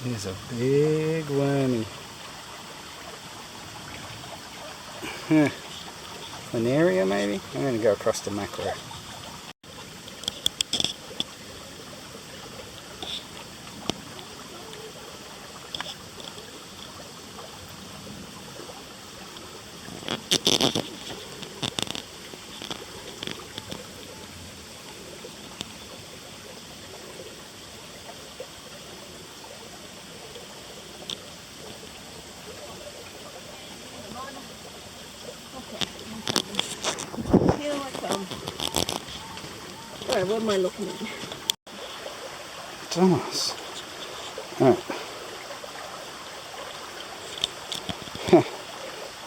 Here's a big wormy. Planaria maybe? I'm going to go across to macro. Alright, what am I looking at? Thomas. Alright.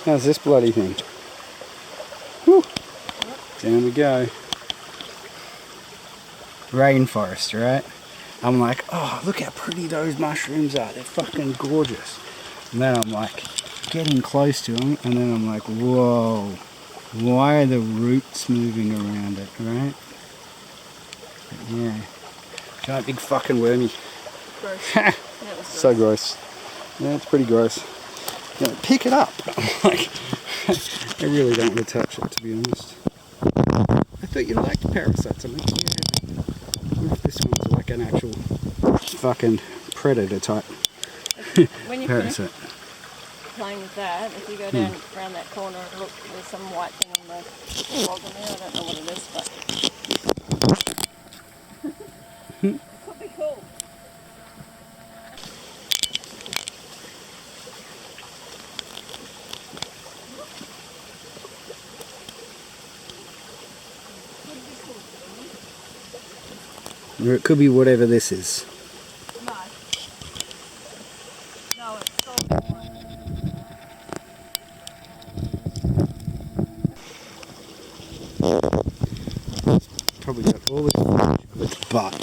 How's this bloody thing? Whew. Down we go. Rainforest, right? I'm like, oh, look how pretty those mushrooms are. They're fucking gorgeous. And then I'm like, getting close to them, and then I'm like, whoa. Why are the roots moving around it, right? But yeah. Giant big fucking wormy. Gross. Gross. So gross. Yeah, it's pretty gross. You know, pick it up. Like, I really don't want to touch it, to be honest. I thought you liked parasites. I'm like, yeah. What if this one's like an actual fucking predator type When you parasite? Playing with that, if you go down around that corner and look, there's some white thing on the log in there. I don't know what it is, but it could be cool. Or it could be whatever this is. No. No, it's so Probably got all this footage of its butt.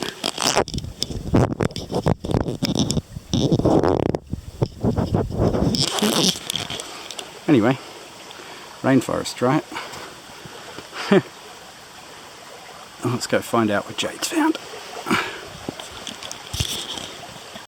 Anyway, rainforest, right? Let's go find out what Jade's found.